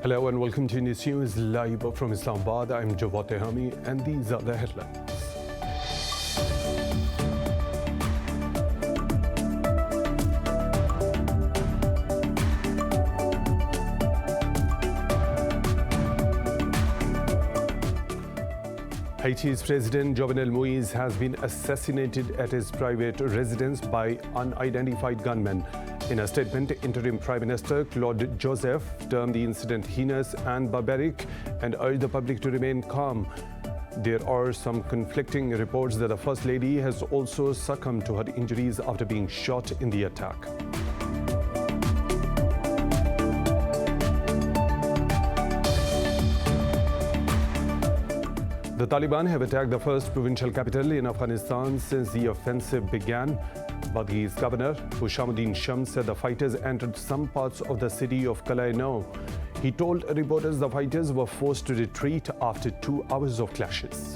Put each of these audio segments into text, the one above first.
Hello and welcome to Indus News live from Islamabad. I'm Jawad Tehami and these are the headlines. Haiti's President Jovenel Moise has been assassinated at his private residence by unidentified gunmen. In a statement, Interim Prime Minister Claude Joseph termed the incident heinous and barbaric and urged the public to remain calm. There are some conflicting reports that the First Lady has also succumbed to her injuries after being shot in the attack. The Taliban have attacked the first provincial capital in Afghanistan since the offensive began. Badghi's governor, Hushamuddin Shams, said the fighters entered some parts of the city of QATAR. He told reporters the fighters were forced to retreat after 2 hours of clashes.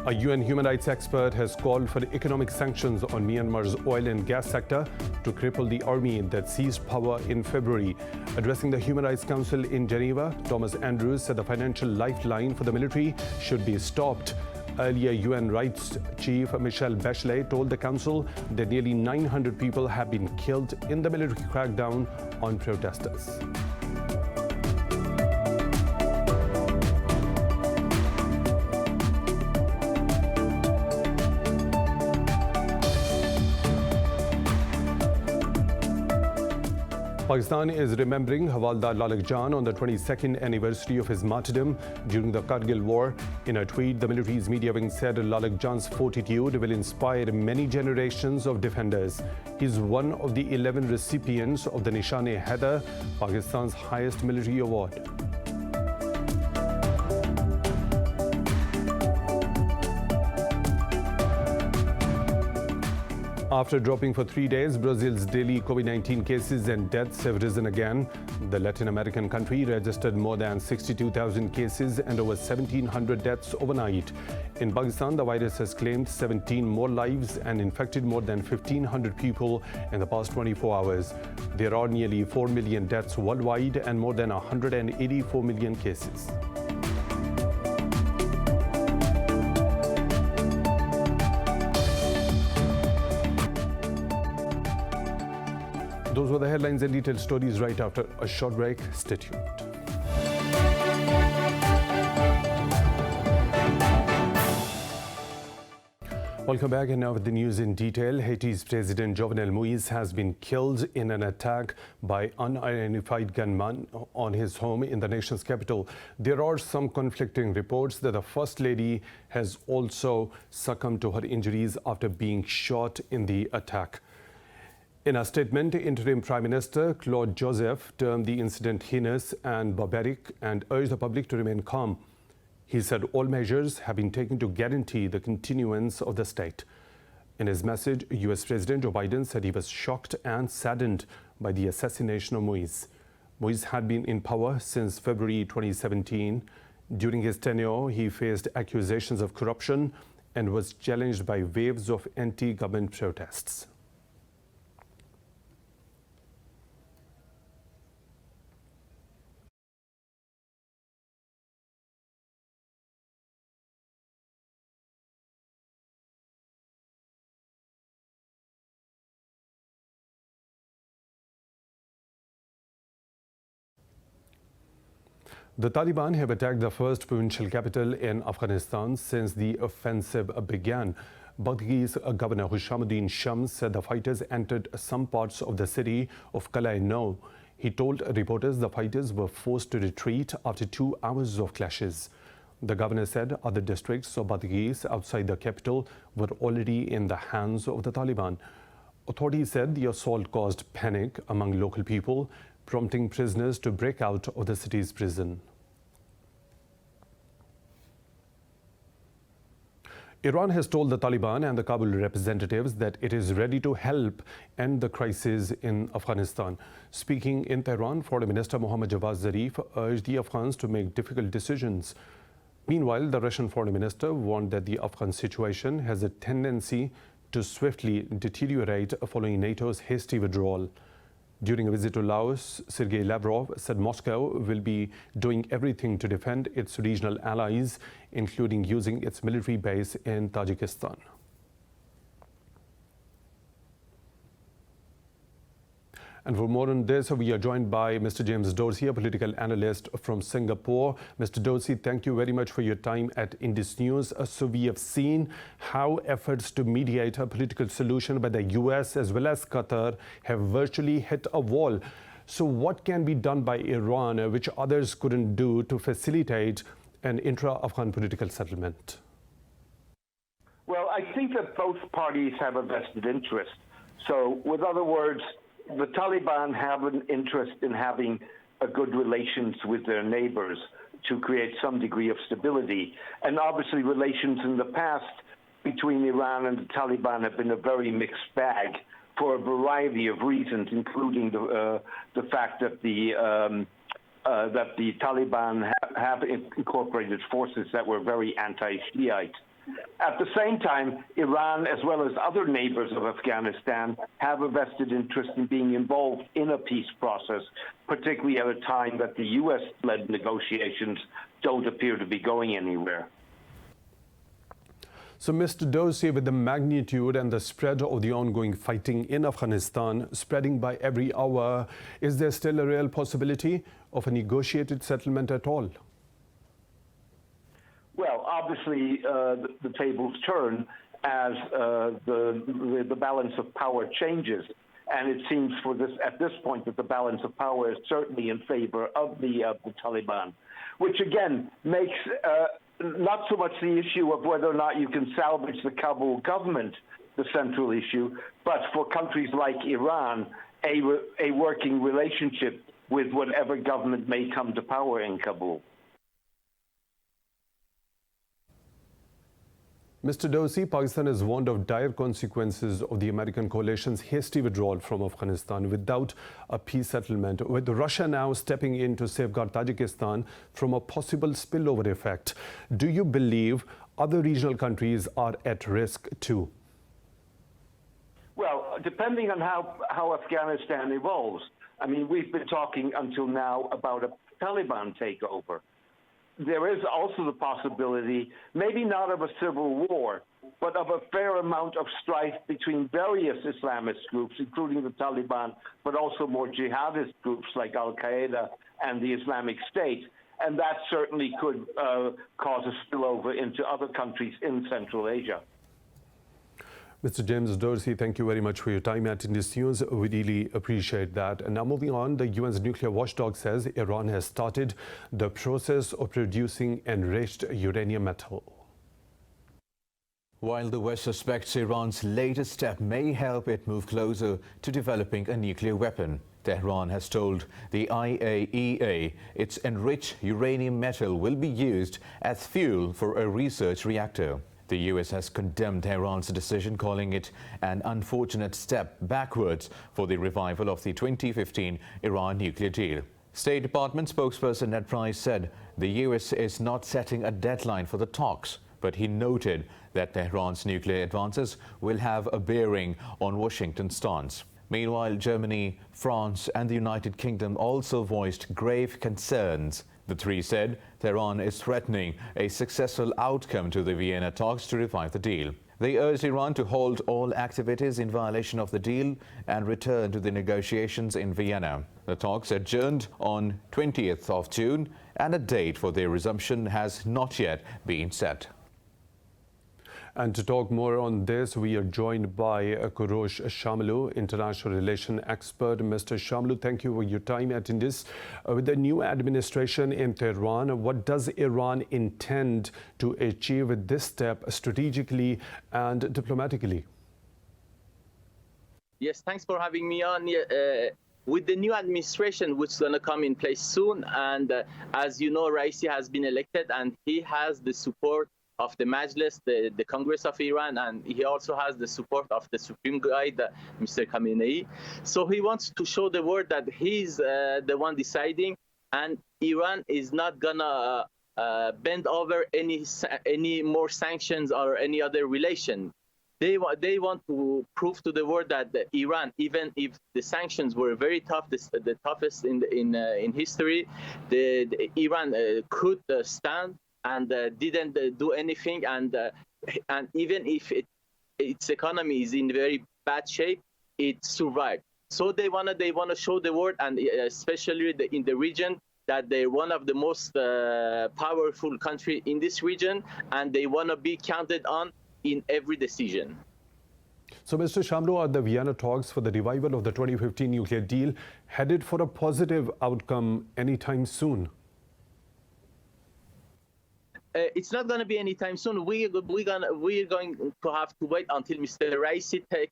A UN human rights expert has called for economic sanctions on Myanmar's oil and gas sector to cripple the army that seized power in February. Addressing the Human Rights Council in Geneva, Thomas Andrews said the financial lifeline for the military should be stopped. Earlier, UN Rights Chief Michelle Bachelet told the Council that nearly 900 people have been killed in the military crackdown on protesters. Pakistan is remembering Havaldar Lalak Jan on the 22nd anniversary of his martyrdom during the Kargil War. In a tweet, the military's media wing said Lalak Jan's fortitude will inspire many generations of defenders. He is one of the 11 recipients of the Nishan-e-Haider, Pakistan's highest military award. After dropping for 3 days, Brazil's daily COVID-19 cases and deaths have risen again. The Latin American country registered more than 62,000 cases and over 1,700 deaths overnight. In Pakistan, the virus has claimed 17 more lives and infected more than 1,500 people in the past 24 hours. There are nearly 4 million deaths worldwide and more than 184 million cases. Those were the headlines and detailed stories right after a short break. Stay tuned. Welcome back, and now with the news in detail. Haiti's President Jovenel Moise has been killed in an attack by unidentified gunmen on his home in the nation's capital. There are some conflicting reports that the First Lady has also succumbed to her injuries after being shot in the attack. In a statement, Interim Prime Minister Claude Joseph termed the incident heinous and barbaric and urged the public to remain calm. He said all measures have been taken to guarantee the continuance of the state. In his message, US President Joe Biden said he was shocked and saddened by the assassination of Moise. Moise had been in power since February 2017. During his tenure, he faced accusations of corruption and was challenged by waves of anti-government protests. The Taliban have attacked the first provincial capital in Afghanistan since the offensive began. Badghi's governor Hushamuddin Shams said the fighters entered some parts of the city of QATAR. He told reporters the fighters were forced to retreat after 2 hours of clashes. The governor said other districts of Badghi's outside the capital were already in the hands of the Taliban. Authorities said the assault caused panic among local people, prompting prisoners to break out of the city's prison. Iran has told the Taliban and the Kabul representatives that it is ready to help end the crisis in Afghanistan. Speaking in Tehran, Foreign Minister Mohammad Javad Zarif urged the Afghans to make difficult decisions. Meanwhile, the Russian Foreign Minister warned that the Afghan situation has a tendency to swiftly deteriorate following NATO's hasty withdrawal. During a visit to Laos, Sergei Lavrov said Moscow will be doing everything to defend its regional allies, including using its military base in Tajikistan. And for more on this, we are joined by Mr. James Dorsey, a political analyst from Singapore. Mr. Dorsey, thank you very much for your time at Indus News. So we have seen how efforts to mediate a political solution by the US as well as Qatar have virtually hit a wall. So what can be done by Iran, which others couldn't do, to facilitate an intra-Afghan political settlement? Well, I think that both parties have a vested interest. So, with other words, the Taliban have an interest in having a good relations with their neighbors to create some degree of stability. And obviously relations in the past between Iran and the Taliban have been a very mixed bag for a variety of reasons, including the fact that the Taliban have incorporated forces that were very anti-Shiite. At the same time, Iran, as well as other neighbors of Afghanistan, have a vested interest in being involved in a peace process, particularly at a time that the U.S.-led negotiations don't appear to be going anywhere. So, Mr. Dorsey, with the magnitude and the spread of the ongoing fighting in Afghanistan spreading by every hour, is there still a real possibility of a negotiated settlement at all? Well, obviously, the tables turn as the balance of power changes, and it seems at this point that the balance of power is certainly in favor of the Taliban, which again makes not so much the issue of whether or not you can salvage the Kabul government the central issue, but for countries like Iran, a working relationship with whatever government may come to power in Kabul. Mr. Dorsey, Pakistan is warned of dire consequences of the American coalition's hasty withdrawal from Afghanistan without a peace settlement, with Russia now stepping in to safeguard Tajikistan from a possible spillover effect. Do you believe other regional countries are at risk too? Well, depending on how Afghanistan evolves. I mean, we've been talking until now about a Taliban takeover. There is also the possibility, maybe not of a civil war, but of a fair amount of strife between various Islamist groups, including the Taliban, but also more jihadist groups like Al-Qaeda and the Islamic State. And that certainly could cause a spillover into other countries in Central Asia. Mr. James Dorsey, thank you very much for your time at Indus News. We really appreciate that. And now moving on, the UN's nuclear watchdog says Iran has started the process of producing enriched uranium metal. While the West suspects Iran's latest step may help it move closer to developing a nuclear weapon, Tehran has told the IAEA its enriched uranium metal will be used as fuel for a research reactor. The U.S. has condemned Tehran's decision, calling it an unfortunate step backwards for the revival of the 2015 Iran nuclear deal. State Department spokesperson Ned Price said the U.S. is not setting a deadline for the talks, but he noted that Tehran's nuclear advances will have a bearing on Washington's stance. Meanwhile, Germany, France and the United Kingdom also voiced grave concerns. The three said Tehran is threatening a successful outcome to the Vienna talks to revive the deal. They urged Iran to halt all activities in violation of the deal and return to the negotiations in Vienna. The talks adjourned on 20th of June, and a date for their resumption has not yet been set. And to talk more on this, we are joined by Kurosh Shamlu, international relation expert. Mr. Shamlu, thank you for your time at Indus. With the new administration in Tehran, what does Iran intend to achieve with this step strategically and diplomatically? Yes, thanks for having me on. With the new administration, which is going to come in place soon, and as you know, Raisi has been elected, and he has the support of the Majlis, the Congress of Iran, and he also has the support of the Supreme Guide, Mr. Khamenei. So he wants to show the world that he's the one deciding, and Iran is not gonna bend over any more sanctions or any other relation. They want to prove to the world that Iran, even if the sanctions were very tough, the toughest in history, Iran could stand and didn't do anything, and even if its economy is in very bad shape, it survived. So they wanna show the world, and especially in the region, that they're one of the most powerful country in this region, and they wanna be counted on in every decision. So, Mr. Shamlo, are the Vienna talks for the revival of the 2015 nuclear deal headed for a positive outcome anytime soon? It's not going to be anytime soon. We're going to have to wait until Mr. Raisi take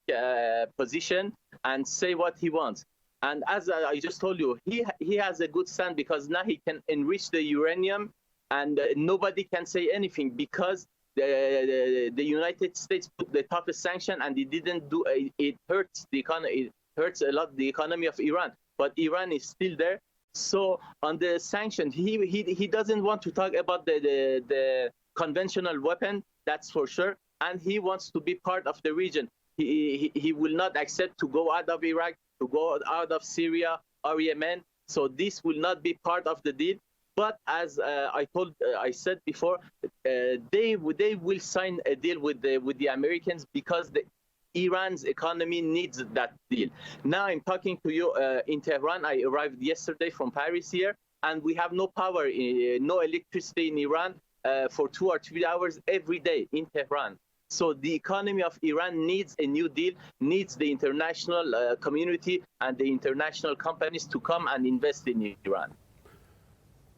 position and say what he wants. And as I just told you, he has a good stand, because now he can enrich the uranium, and nobody can say anything, because the United States put the toughest sanction, and it didn't do. It hurts the economy. It hurts a lot the economy of Iran. But Iran is still there. So on the sanction, he doesn't want to talk about the conventional weapon. That's for sure. And he wants to be part of the region. He will not accept to go out of Iraq, to go out of Syria or Yemen. So this will not be part of the deal. But as I said before, they will sign a deal with the Americans, because Iran's economy needs that deal. Now I'm talking to you in Tehran. I arrived yesterday from Paris here, and we have no power, no electricity in Iran for 2 or 3 hours every day in Tehran. So the economy of Iran needs a new deal, needs the international community and the international companies to come and invest in Iran.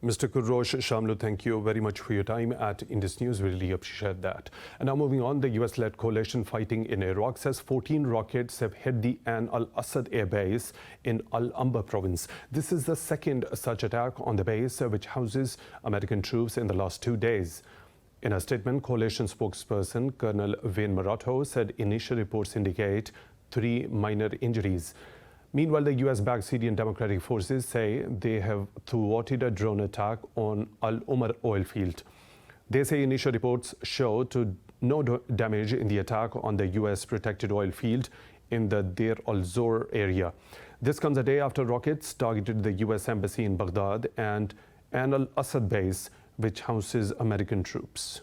Mr. Kurrosh Shamlu, thank you very much for your time at Indus News. We really appreciate that. And now moving on, the US-led coalition fighting in Iraq says 14 rockets have hit the Ain al-Assad air base in Alamdar province. This is the second such attack on the base, which houses American troops, in the last 2 days. In a statement, coalition spokesperson Colonel Wayne Maratho said initial reports indicate 3 minor injuries. Meanwhile, the US-backed Syrian Democratic Forces say they have thwarted a drone attack on Al-Umar oil field. They say initial reports show no damage in the attack on the US protected oil field in the Deir al-Zor area. This comes a day after rockets targeted the US embassy in Baghdad and Ain al-Assad base, which houses American troops.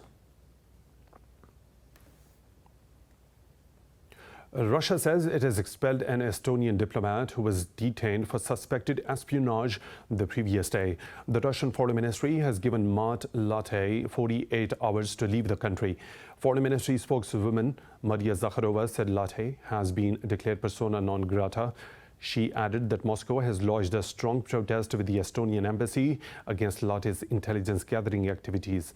Russia says it has expelled an Estonian diplomat who was detained for suspected espionage the previous day. The Russian Foreign Ministry has given Mart Latte 48 hours to leave the country. Foreign Ministry spokeswoman Maria Zakharova said Latte has been declared persona non grata. She added that Moscow has lodged a strong protest with the Estonian embassy against Latte's intelligence gathering activities.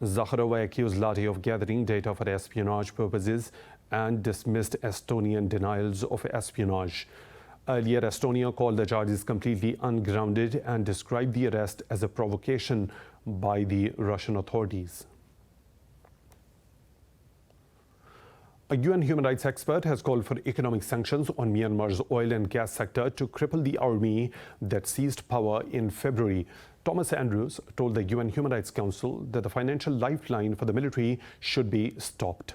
Zakharova accused Latte of gathering data for espionage purposes and dismissed Estonian denials of espionage. Earlier, Estonia called the charges completely ungrounded and described the arrest as a provocation by the Russian authorities. A UN human rights expert has called for economic sanctions on Myanmar's oil and gas sector to cripple the army that seized power in February. Thomas Andrews told the UN Human Rights Council that the financial lifeline for the military should be stopped.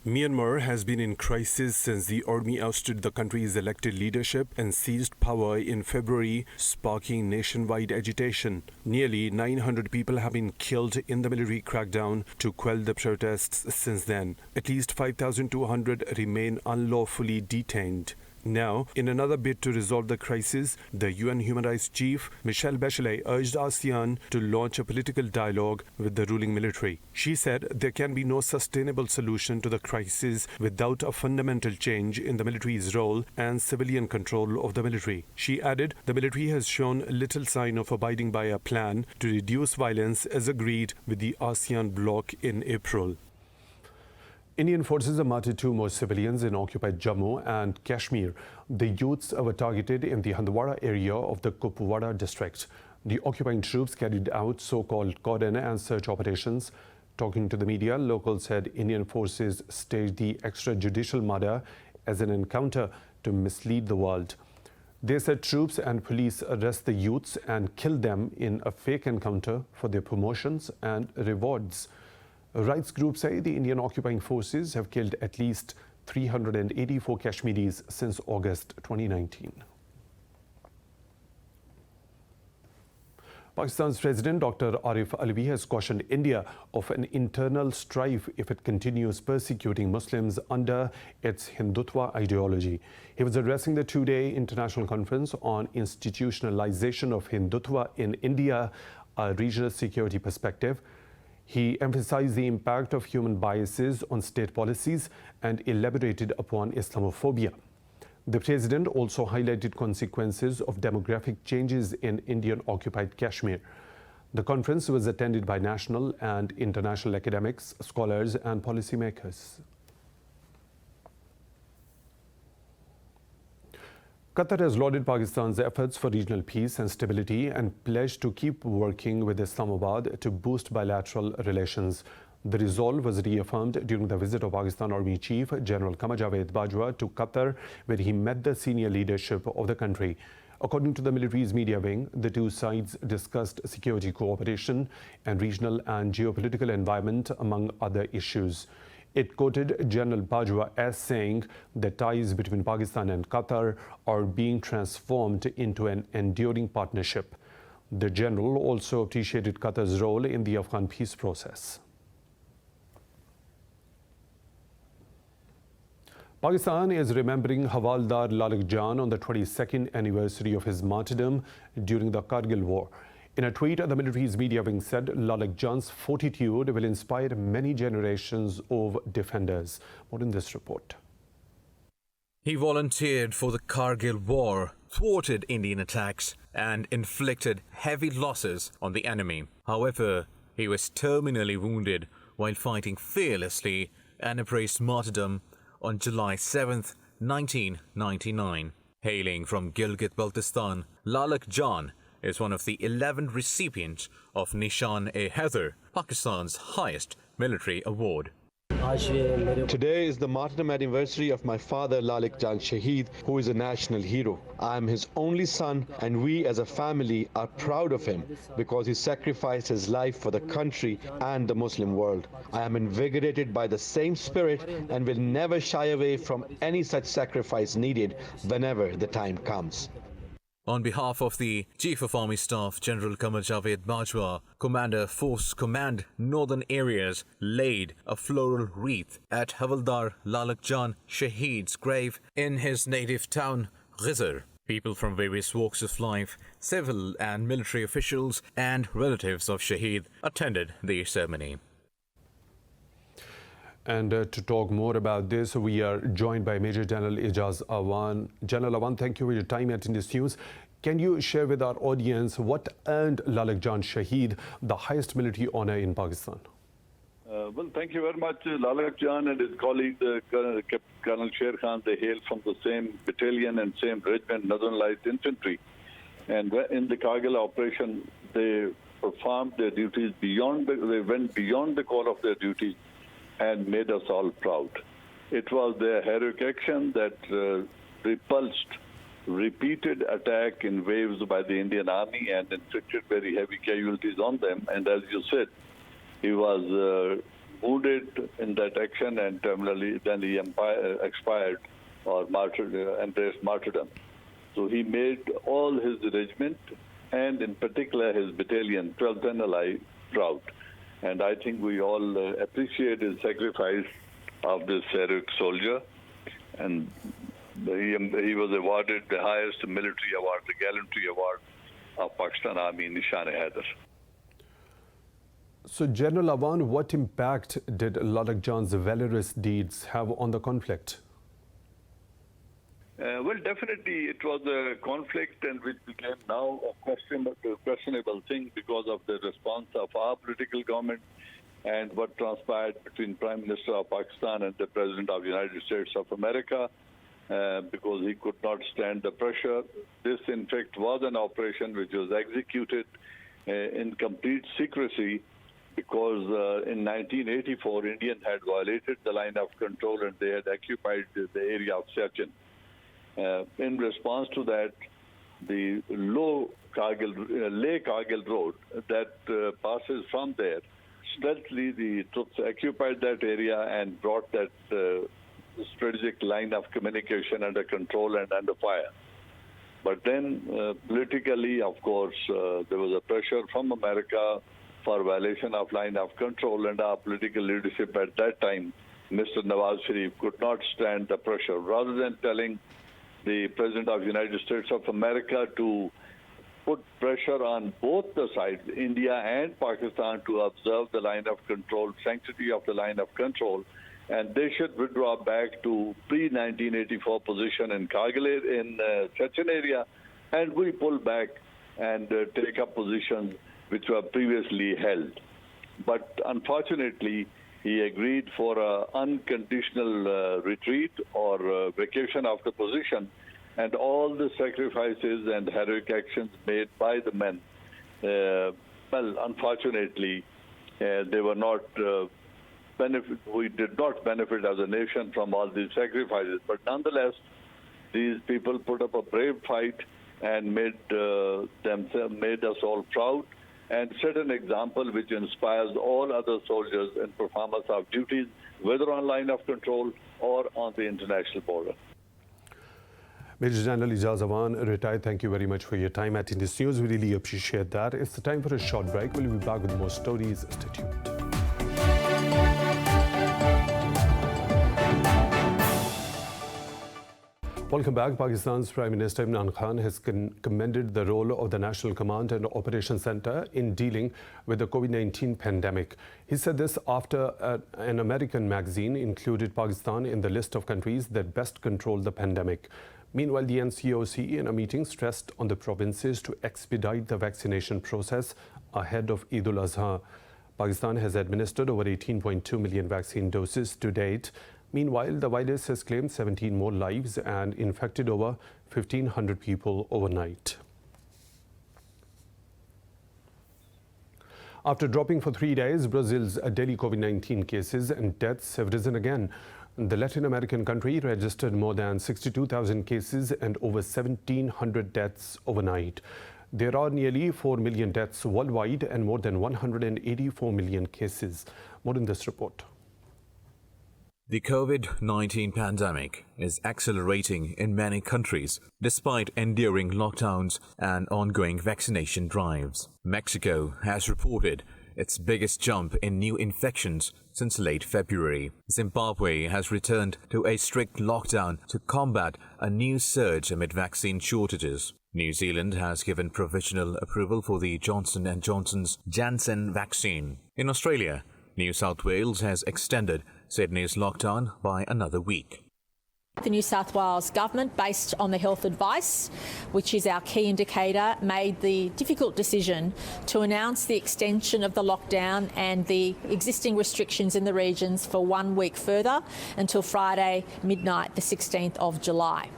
Myanmar has been in crisis since the army ousted the country's elected leadership and seized power in February, sparking nationwide agitation. Nearly 900 people have been killed in the military crackdown to quell the protests since then. At least 5,200 remain unlawfully detained. Now, in another bid to resolve the crisis, the UN Human Rights Chief, Michelle Bachelet, urged ASEAN to launch a political dialogue with the ruling military. She said there can be no sustainable solution to the crisis without a fundamental change in the military's role and civilian control of the military. She added the military has shown little sign of abiding by a plan to reduce violence as agreed with the ASEAN bloc in April. Indian forces have martyred 2 more civilians in occupied Jammu and Kashmir. The youths were targeted in the Handwara area of the Kupwara district. The occupying troops carried out so-called cordon and search operations. Talking to the media, locals said Indian forces staged the extrajudicial murder as an encounter to mislead the world. They said troops and police arrest the youths and kill them in a fake encounter for their promotions and rewards. Rights groups say the Indian occupying forces have killed at least 384 Kashmiris since August 2019. Pakistan's President Dr. Arif Alvi has cautioned India of an internal strife if it continues persecuting Muslims under its Hindutva ideology. He was addressing the two-day international conference on institutionalization of Hindutva in India, a regional security perspective. He emphasized the impact of human biases on state policies and elaborated upon Islamophobia. The president also highlighted consequences of demographic changes in Indian-occupied Kashmir. The conference was attended by national and international academics, scholars and policymakers. Qatar has lauded Pakistan's efforts for regional peace and stability and pledged to keep working with Islamabad to boost bilateral relations. The resolve was reaffirmed during the visit of Pakistan Army Chief General QAMAR Bajwa to Qatar, where he met the senior leadership of the country. According to the military's media wing, the two sides discussed security cooperation and regional and geopolitical environment, among other issues. It quoted General Bajwa as saying the ties between Pakistan and Qatar are being transformed into an enduring partnership. The general also appreciated Qatar's role in the Afghan peace process. Pakistan is remembering Havaldar Lalak Jan on the 22nd anniversary of his martyrdom during the Kargil War. In a tweet, the military's media wing said Lalak Jan's fortitude will inspire many generations of defenders. More in this report. He volunteered for the Kargil War, thwarted Indian attacks and inflicted heavy losses on the enemy. However, he was terminally wounded while fighting fearlessly and embraced martyrdom on July 7, 1999. Hailing from Gilgit-Baltistan, Lalak Jan is one of the 11 recipients of Nishan-e-Haider, Pakistan's highest military award. Today is the martyrdom anniversary of my father Lalak Jan Shaheed, who is a national hero. I am his only son and we as a family are proud of him because he sacrificed his life for the country and the Muslim world. I am invigorated by the same spirit and will never shy away from any such sacrifice needed whenever the time comes. On behalf of the Chief of Army Staff, General QAMAR Bajwa, Commander Force Command Northern Areas laid a floral wreath at Havaldar Lalak Jan Shaheed's grave in his native town, Ghizar. People from various walks of life, civil and military officials and relatives of Shaheed attended the ceremony. And to talk more about this, we are joined by Major General Ijaz Awan. General Awan, thank you for your time at Indus News. Can you share with our audience what earned Lalak Jan Shaheed the highest military honor in Pakistan? Well, thank you very much. Lalak Jan and his colleague, Colonel Sher Khan, they hail from the same battalion and same regiment, Northern Light Infantry. And in the Kargil operation, they performed their duties they went beyond the call of their duty and made us all proud. It was their heroic action that repulsed repeated attack in waves by the Indian Army and inflicted very heavy casualties on them. And as you said, he was wounded in that action and terminally then he expired or embraced martyrdom. So he made all his regiment and in particular his battalion, 12th NLI, proud. And I think we all appreciate his sacrifice of this heroic soldier. And he was awarded the highest military award, the Gallantry Award of Pakistan Army, Nishan-e-Haider. So, General Awan, what impact did Lalak Jan's valorous deeds have on the conflict? Well, definitely it was a conflict and which became now a questionable thing because of the response of our political government and what transpired between Prime Minister of Pakistan and the President of the United States of America because he could not stand the pressure. This, in fact, was an operation which was executed in complete secrecy because in 1984, India had violated the line of control and they had occupied the area of Siachen. In response to that, the Leh Kargil road that passes from there stealthily the troops occupied that area and brought that strategic line of communication under control and under fire. But then politically, of course, there was a pressure from America for violation of line of control, and our political leadership at that time, Mr. Nawaz Sharif, could not stand the pressure. Rather than telling the President of the United States of America to put pressure on both the sides, India and Pakistan, to observe the line of control, sanctity of the line of control, and they should withdraw back to pre-1984 position in Kargil, in Chechen area, and we pull back and take up positions which were previously held. But unfortunately, he agreed for an unconditional retreat or vacation of the position, and all the sacrifices and heroic actions made by the men, well, unfortunately, they were not we did not benefit as a nation from all these sacrifices. But nonetheless, these people put up a brave fight and made us all proud, and set an example which inspires all other soldiers in performance of duties, whether on line of control or on the international border. Major General Ijaz Awan, retired, thank you very much for your time at Indus News. We really appreciate that. It's the time for a short break. We'll be back with more stories. Stay tuned. Welcome back. Pakistan's Prime Minister Imran Khan has commended the role of the National Command and Operations Center in dealing with the COVID-19 pandemic. He said this after an American magazine included Pakistan in the list of countries that best control the pandemic. Meanwhile, the NCOC in a meeting stressed on the provinces to expedite the vaccination process ahead of Eid al-Adha. Pakistan has administered over 18.2 million vaccine doses to date. Meanwhile, the virus has claimed 17 more lives and infected over 1,500 people overnight. After dropping for 3 days, Brazil's daily COVID-19 cases and deaths have risen again. The Latin American country registered more than 62,000 cases and over 1,700 deaths overnight. There are nearly 4 million deaths worldwide and more than 184 million cases. More in this report. The COVID-19 pandemic is accelerating in many countries despite enduring lockdowns and ongoing vaccination drives. Mexico has reported its biggest jump in new infections since late February. Zimbabwe has returned to a strict lockdown to combat a new surge amid vaccine shortages. New Zealand has given provisional approval for the Johnson & Johnson's Janssen vaccine. In Australia, New South Wales has extended Sydney's lockdown by another week. The New South Wales government, based on the health advice, which is our key indicator, made the difficult decision to announce the extension of the lockdown and the existing restrictions in the regions for 1 week further until Friday midnight, the 16th of July.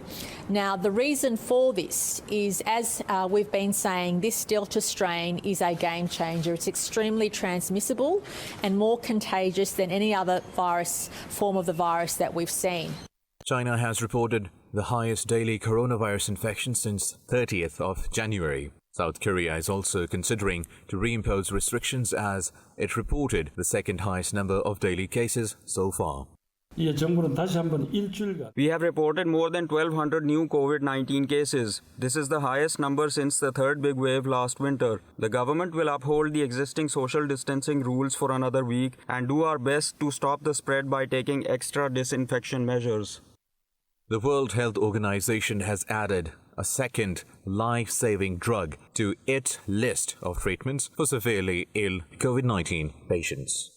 Now, the reason for this is, as we've been saying, this Delta strain is a game changer. It's extremely transmissible and more contagious than any other form of the virus that we've seen. China has reported the highest daily coronavirus infection since 30th of January. South Korea is also considering to reimpose restrictions as it reported the second highest number of daily cases so far. We have reported more than 1,200 new COVID-19 cases. This is the highest number since the third big wave last winter. The government will uphold the existing social distancing rules for another week and do our best to stop the spread by taking extra disinfection measures. The World Health Organization has added a second life-saving drug to its list of treatments for severely ill COVID-19 patients.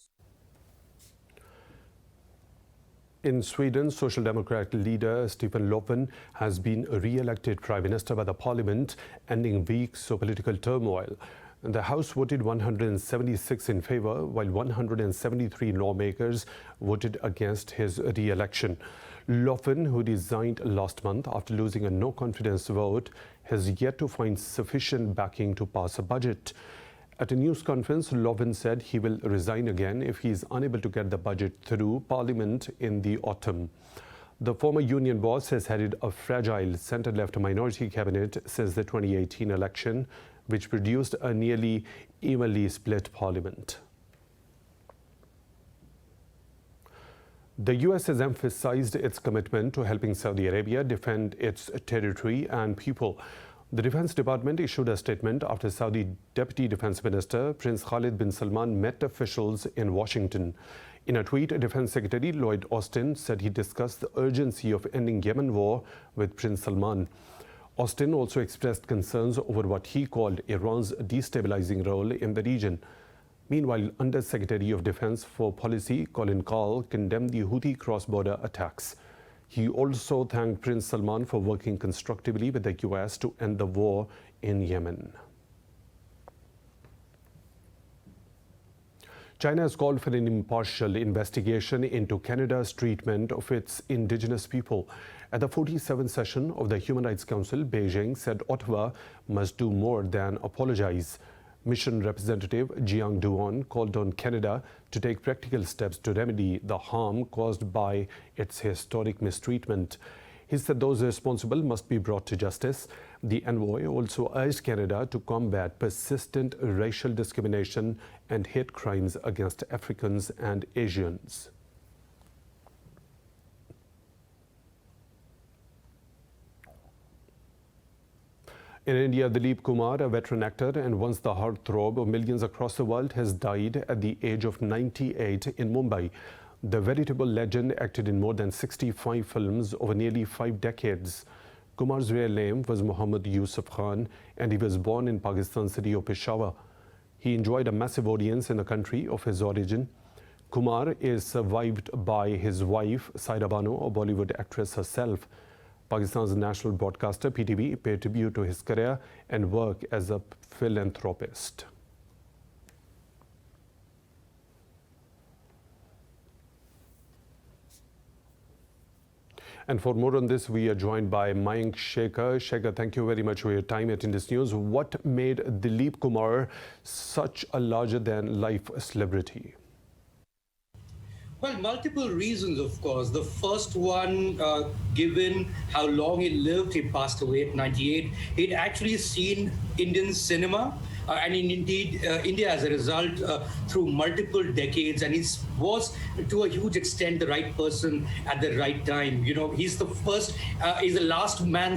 In Sweden, Social Democrat leader Stefan Löfven has been re-elected Prime Minister by the Parliament, ending weeks of political turmoil. The House voted 176 in favour, while 173 lawmakers voted against his re-election. Löfven, who resigned last month after losing a no-confidence vote, has yet to find sufficient backing to pass a budget. At a news conference, Löfven said he will resign again if he is unable to get the budget through Parliament in the autumn. The former union boss has headed a fragile centre-left minority cabinet since the 2018 election, which produced a nearly evenly split Parliament. The U.S. has emphasized its commitment to helping Saudi Arabia defend its territory and people. The Defense Department issued a statement after Saudi Deputy Defense Minister Prince Khalid bin Salman met officials in Washington. In a tweet, Defense Secretary Lloyd Austin said he discussed the urgency of ending Yemen war with Prince Salman. Austin also expressed concerns over what he called Iran's destabilizing role in the region. Meanwhile, Under-Secretary of Defense for Policy Colin Kahl condemned the Houthi cross-border attacks. He also thanked Prince Salman for working constructively with the US to end the war in Yemen. China has called for an impartial investigation into Canada's treatment of its indigenous people. At the 47th session of the Human Rights Council, Beijing said Ottawa must do more than apologize. Mission Representative Jiang Duan called on Canada to take practical steps to remedy the harm caused by its historic mistreatment. He said those responsible must be brought to justice. The envoy also urged Canada to combat persistent racial discrimination and hate crimes against Africans and Asians. In India, DILIP Kumar, a veteran actor and once the heartthrob of millions across the world, has died at the age of 98 in Mumbai. The veritable legend acted in more than 65 films over nearly 5 decades. Kumar's real name was Muhammad Yusuf Khan, and he was born in Pakistan's city of Peshawar. He enjoyed a massive audience in the country of his origin. Kumar is survived by his wife, Saira Bano, a Bollywood actress herself. Pakistan's national broadcaster, PTV, paid tribute to his career and work as a philanthropist. And for more on this, we are joined by Mayank Shekhar. Shekhar, thank you very much for your time at Indus News. What made DILIP Kumar such a larger-than-life celebrity? Well, multiple reasons, of course. The first one, given how long he lived, he passed away at 98. He'd actually seen Indian cinema and indeed India as a result through multiple decades, and he was to a huge extent the right person at the right time. You know, he's the first, he's the last man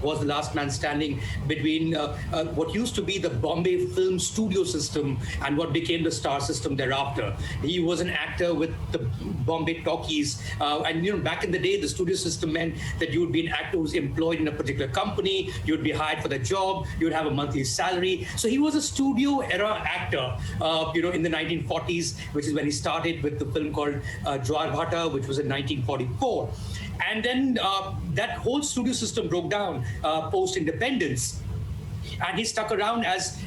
was the last man standing between what used to be the Bombay film studio system and what became the Star system thereafter. He was an actor with the Bombay talkies, and you know, back in the day, the studio system meant that you would be an actor who's employed in a particular company, you would be hired for the job, you would have a monthly salary. So he was a studio era actor, you know, in the 1940s, which is when he started with the film called Jwar Bhata, which was in 1944. And then that whole studio system broke down post-independence. And he stuck around as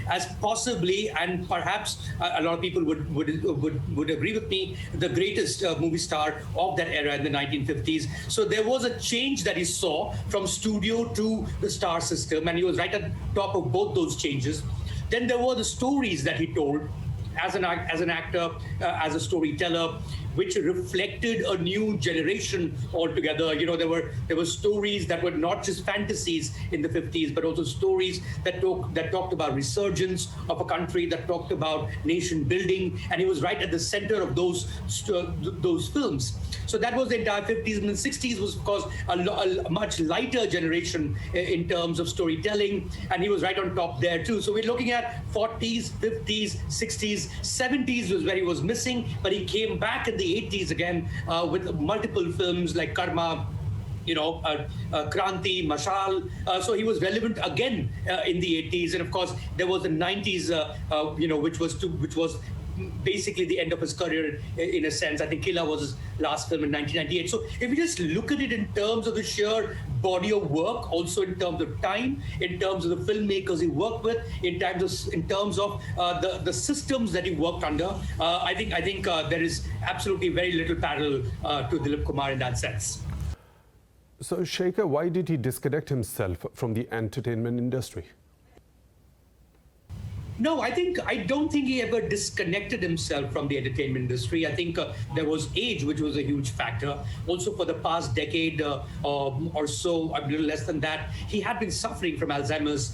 possibly, and perhaps a lot of people would agree with me, the greatest movie star of that era in the 1950s. So there was a change that he saw from studio to the Star system, and he was right at the top of both those changes. Then there were the stories that he told as an actor, as a storyteller, which reflected a new generation altogether. You know, there were stories that were not just fantasies in the 50s, but also stories that talked about resurgence of a country, that talked about nation building, and he was right at the center of those films. So that was the entire 50s, and the 60s was, of course, a much lighter generation in terms of storytelling, and he was right on top there too. So we're looking at 40s, 50s, 60s, 70s was where he was missing, but he came back in the 80s again with multiple films like Karma, you know, Kranti, Mashal. So he was relevant again in the 80s, and of course there was the 90s, you know, which was basically the end of his career in a sense. I think Killa was his last film in 1998. So if you just look at it in terms of the sheer body of work, also in terms of time, in terms of the filmmakers he worked with, in terms of the systems that he worked under, I think there is absolutely very little parallel to DILIP Kumar in that sense. So Shekhar, why did he disconnect himself from the entertainment industry? No, I don't think he ever disconnected himself from the entertainment industry. I think there was age, which was a huge factor. Also, for the past decade or so, a little less than that, he had been suffering from Alzheimer's.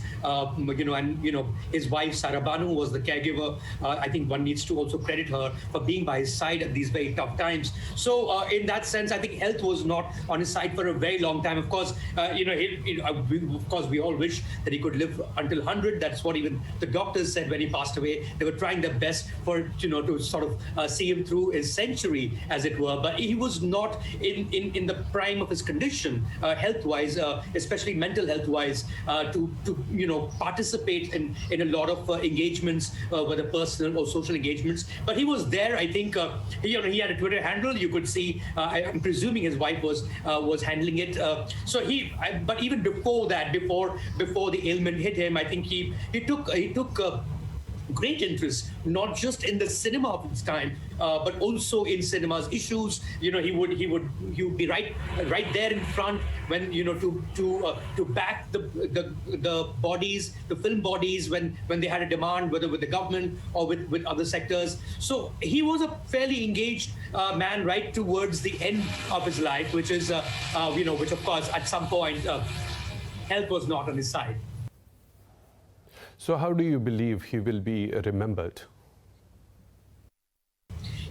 His wife Sarah Banu was the caregiver. I think one needs to also credit her for being by his side at these very tough times. So, in that sense, I think health was not on his side for a very long time. Of course, we all wish that he could live until 100. That's what even the doctors said when he passed away. They were trying their best to sort of see him through his century, as it were. But he was not in the prime of his condition, health-wise, especially mental health-wise, to participate in a lot of engagements, whether personal or social engagements. But he was there. I think he had a Twitter handle. You could see. I'm presuming his wife was handling it. But even before that, before the ailment hit him, I think he took great interest, not just in the cinema of its time, but also in cinema's issues. He would be right there in front when to back the bodies, the film bodies when they had a demand, whether with the government or with other sectors. So he was a fairly engaged man right towards the end of his life, which is which of course at some point health was not on his side. So how do you believe he will be remembered?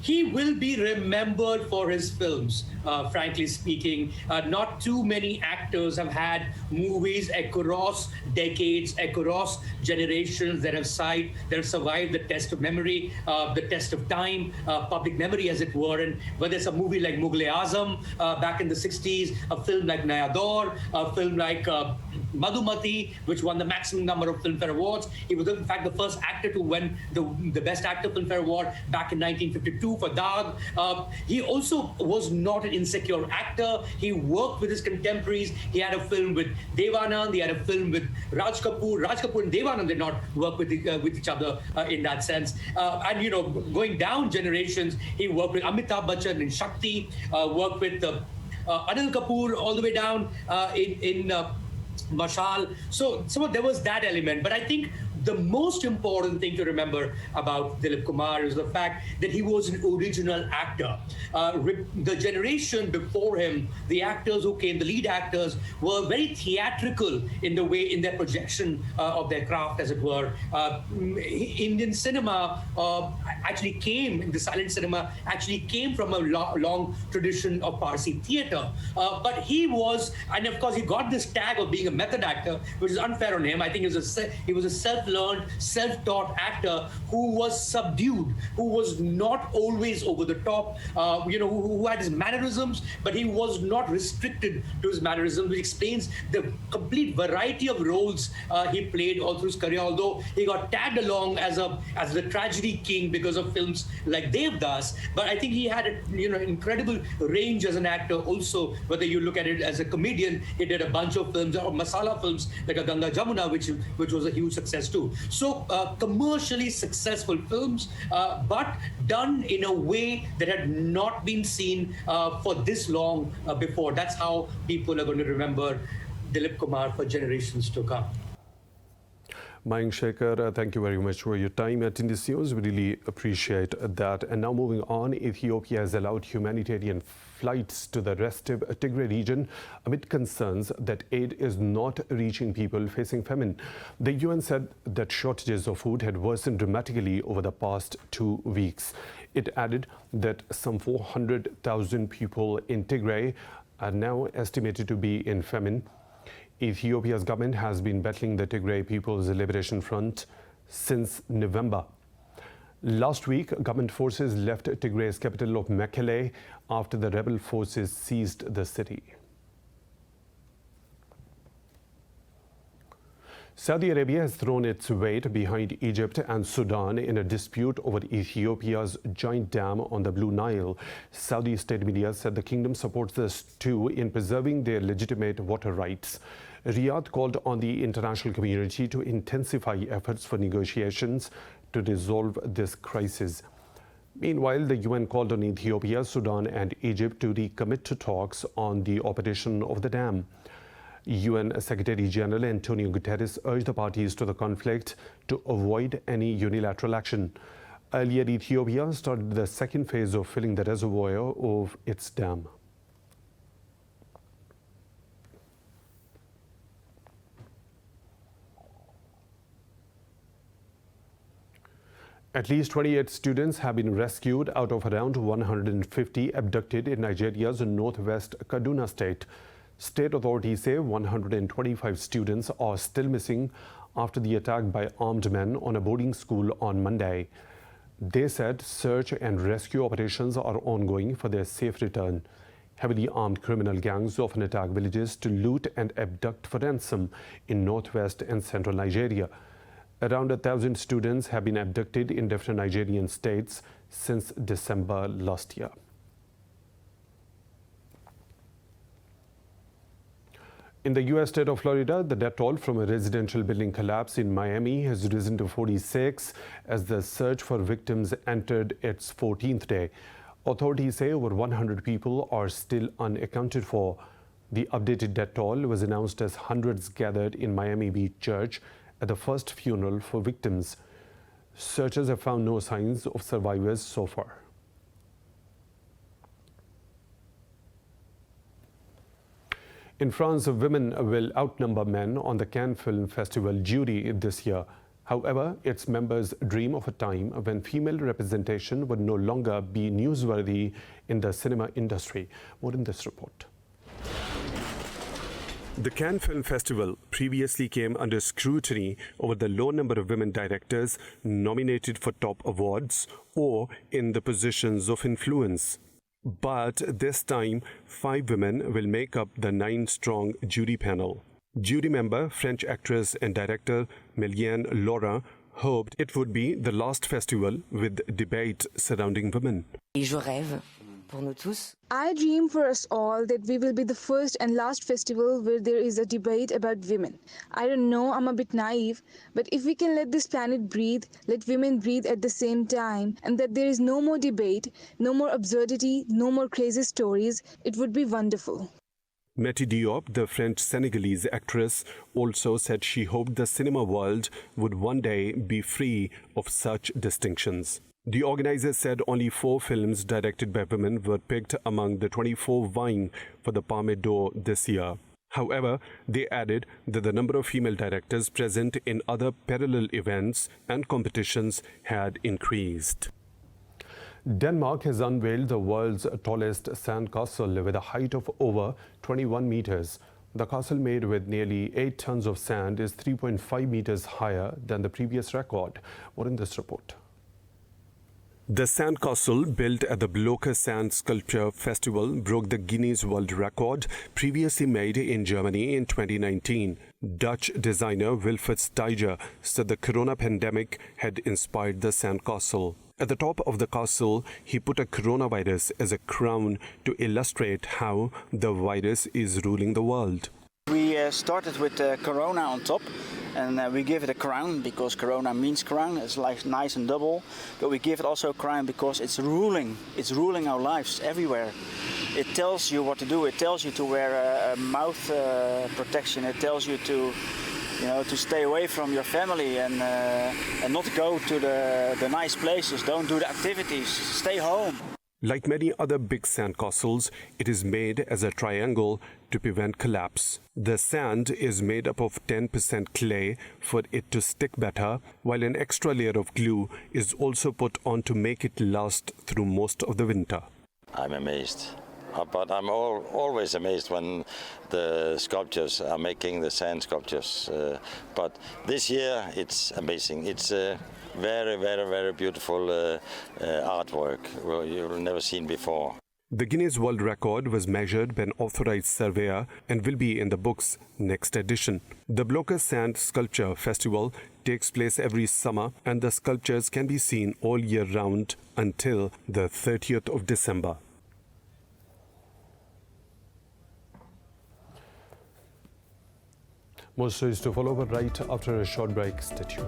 He will be remembered for his films, frankly speaking. Not too many actors have had movies across decades, across generations that have survived the test of memory, the test of time, public memory, as it were. And whether it's a movie like Mughal-e-Azam back in the 60s, a film like Naya Daur, a film like Madhumati, which won the maximum number of Filmfare Awards. He was, in fact, the first actor to win the Best Actor Filmfare Award back in 1952 for Daag. He also was not an insecure actor. He worked with his contemporaries. He had a film with Devanand. He had a film with Raj Kapoor. Raj Kapoor and Devanand did not work with each other in that sense. Going down generations, he worked with Amitabh Bachchan in Shakti, worked with Anil Kapoor all the way down in Mashal. So there was that element. But I think the most important thing to remember about Dilip Kumar is the fact that he was an original actor. The generation before him, the actors who came, the lead actors, were very theatrical in their projection of their craft, as it were. Indian cinema the silent cinema actually came from a long tradition of Parsi theatre. But he was, and of course he got this tag of being a method actor, which is unfair on him. I think he was a self-learned, self-taught actor who was subdued, who was not always over the top, who had his mannerisms, but he was not restricted to his mannerisms, which explains the complete variety of roles he played all through his career. Although he got tagged along as the tragedy king because of films like Devdas, but I think he had an incredible range as an actor. Also, whether you look at it as a comedian, he did a bunch of films or masala films like a Ganga Jamuna, which was a huge success too. So commercially successful films, but done in a way that had not been seen for this long before. That's how people are going to remember Dilip Kumar for generations to come. Mayank Shekhar, thank you very much for your time at Indus News. We really appreciate that. And now moving on, Ethiopia has allowed humanitarian flights to the restive Tigray region amid concerns that aid is not reaching people facing famine. The UN said that shortages of food had worsened dramatically over the past 2 weeks. It added that some 400,000 people in Tigray are now estimated to be in famine. Ethiopia's government has been battling the Tigray People's Liberation Front since November. Last week, government forces left Tigray's capital of Mekelle after the rebel forces seized the city. Saudi Arabia has thrown its weight behind Egypt and Sudan in a dispute over Ethiopia's giant dam on the Blue Nile. Saudi state media said the kingdom supports the two in preserving their legitimate water rights. Riyadh called on the international community to intensify efforts for negotiations to resolve this crisis. Meanwhile, the UN called on Ethiopia, Sudan and Egypt to recommit to talks on the operation of the dam. UN Secretary General Antonio Guterres urged the parties to the conflict to avoid any unilateral action. Earlier, Ethiopia started the second phase of filling the reservoir of its dam. At least 28 students have been rescued out of around 150 abducted in Nigeria's northwest Kaduna state. State authorities say 125 students are still missing after the attack by armed men on a boarding school on Monday. They said search and rescue operations are ongoing for their safe return. Heavily armed criminal gangs often attack villages to loot and abduct for ransom in northwest and central Nigeria. Around 1,000 students have been abducted in different Nigerian states since December last year. In the U.S. state of Florida, the death toll from a residential building collapse in Miami has risen to 46 as the search for victims entered its 14th day. Authorities say over 100 people are still unaccounted for. The updated death toll was announced as hundreds gathered in Miami Beach Church at the first funeral for victims. Searchers have found no signs of survivors so far. In France, women will outnumber men on the Cannes Film Festival jury this year. However, its members dream of a time when female representation would no longer be newsworthy in the cinema industry. More in this report. The Cannes Film Festival previously came under scrutiny over the low number of women directors nominated for top awards or in the positions of influence. But this time, 5 women will make up the 9-strong jury panel. Jury member, French actress and director Méliane Laurent hoped it would be the last festival with debate surrounding women. I dream for us all that we will be the first and last festival where there is a debate about women. I don't know, I'm a bit naive, but if we can let this planet breathe, let women breathe at the same time, and that there is no more debate, no more absurdity, no more crazy stories, it would be wonderful. Mati Diop, the French-Senegalese actress, also said she hoped the cinema world would one day be free of such distinctions. The organizers said only 4 films directed by women were picked among the 24 vying for the Palme d'Or this year. However, they added that the number of female directors present in other parallel events and competitions had increased. Denmark has unveiled the world's tallest sand castle with a height of over 21 meters. The castle, made with nearly 8 tons of sand, is 3.5 meters higher than the previous record. More in this report. The sandcastle, built at the Blocher Sand Sculpture Festival, broke the Guinness World Record previously made in Germany in 2019. Dutch designer Wilfried Steiger said the corona pandemic had inspired the sandcastle. At the top of the castle, he put a coronavirus as a crown to illustrate how the virus is ruling the world. We started with Corona on top, and we give it a crown because Corona means crown. It's like nice and double, but we give it also a crown because it's ruling our lives everywhere. It tells you what to do. It tells you to wear a mouth protection. It tells you to stay away from your family and not go to the nice places. Don't do the activities. Stay home. Like many other big sandcastles, it is made as a triangle to prevent collapse. The sand is made up of 10% clay for it to stick better, while an extra layer of glue is also put on to make it last through most of the winter. I'm amazed. But I'm always amazed when the sculptors are making the sand sculptures. But this year it's amazing. It's very, very, very beautiful artwork you've never seen before. The Guinness World Record was measured by an authorized surveyor and will be in the book's next edition. The Blocher Sand Sculpture Festival takes place every summer, and the sculptures can be seen all year round until the 30th of December. More stories to follow, but right after a short break. Stay tuned.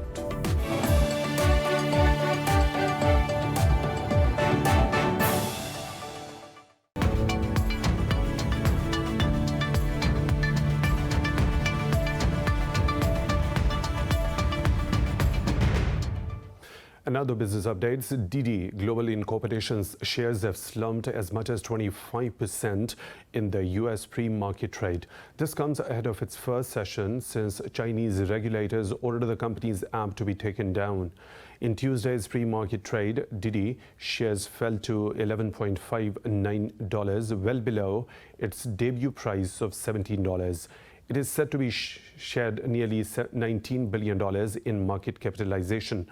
And now the business updates. Didi Global Incorporation's shares have slumped as much as 25% in the U.S. pre-market trade. This comes ahead of its first session since Chinese regulators ordered the company's app to be taken down. In Tuesday's pre-market trade, Didi shares fell to $11.59, well below its debut price of $17. It is said to be shared nearly $19 billion in market capitalization.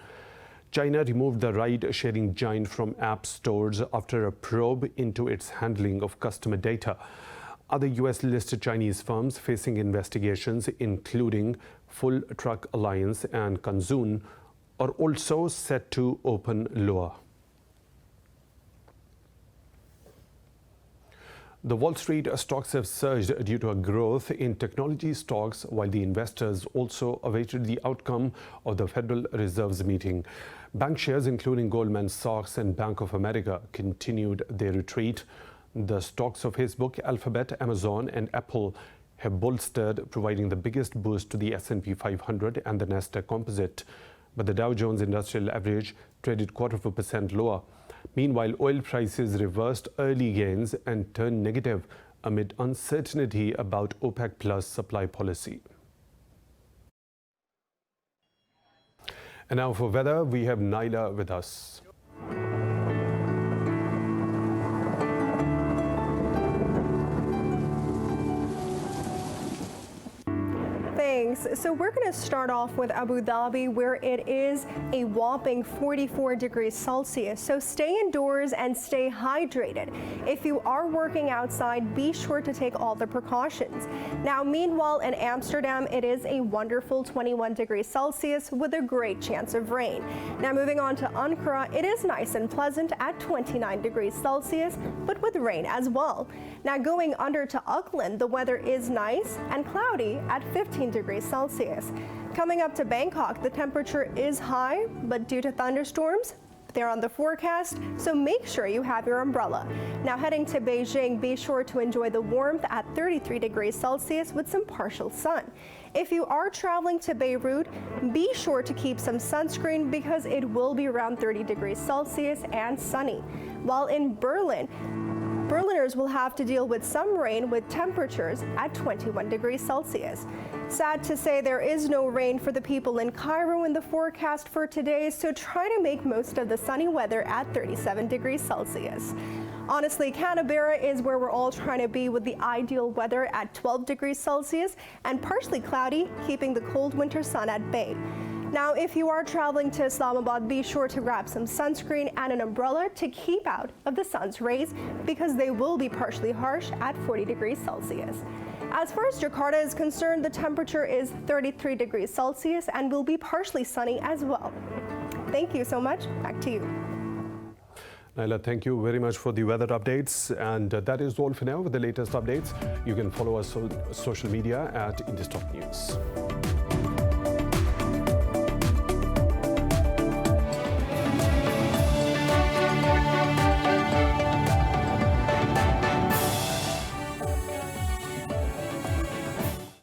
China removed the ride-sharing giant from app stores after a probe into its handling of customer data. Other US-listed Chinese firms facing investigations, including Full Truck Alliance and Kanzun, are also set to open lower. The Wall Street stocks have surged due to a growth in technology stocks, while the investors also awaited the outcome of the Federal Reserve's meeting. Bank shares, including Goldman Sachs and Bank of America, continued their retreat. The stocks of Facebook, Alphabet, Amazon, and Apple have bolstered, providing the biggest boost to the S&P 500 and the Nasdaq Composite. But the Dow Jones Industrial Average traded 0.25% lower. Meanwhile, oil prices reversed early gains and turned negative amid uncertainty about OPEC Plus supply policy. And now for weather, we have Naila with us. So we're going to start off with Abu Dhabi, where it is a whopping 44 degrees Celsius. So stay indoors and stay hydrated. If you are working outside, be sure to take all the precautions. Now, meanwhile, in Amsterdam, it is a wonderful 21 degrees Celsius with a great chance of rain. Now, moving on to Ankara, it is nice and pleasant at 29 degrees Celsius, but with rain as well. Now, going under to Auckland, the weather is nice and cloudy at 15 degrees Celsius. Coming up to Bangkok, the temperature is high, but due to thunderstorms, they're on the forecast, so make sure you have your umbrella. Now heading to Beijing, be sure to enjoy the warmth at 33 degrees Celsius with some partial sun. If you are traveling to Beirut, be sure to keep some sunscreen because it will be around 30 degrees Celsius and sunny. While in Berlin, Berliners will have to deal with some rain with temperatures at 21 degrees Celsius. Sad to say there is no rain for the people in Cairo in the forecast for today, so try to make most of the sunny weather at 37 degrees Celsius. Honestly, Canberra is where we're all trying to be with the ideal weather at 12 degrees Celsius and partially cloudy, keeping the cold winter sun at bay. Now, if you are traveling to Islamabad, be sure to grab some sunscreen and an umbrella to keep out of the sun's rays because they will be partially harsh at 40 degrees Celsius. As far as Jakarta is concerned, the temperature is 33 degrees Celsius and will be partially sunny as well. Thank you so much. Back to you. Naila, thank you very much for the weather updates. And that is all for now with the latest updates. You can follow us on social media at Indus Top News.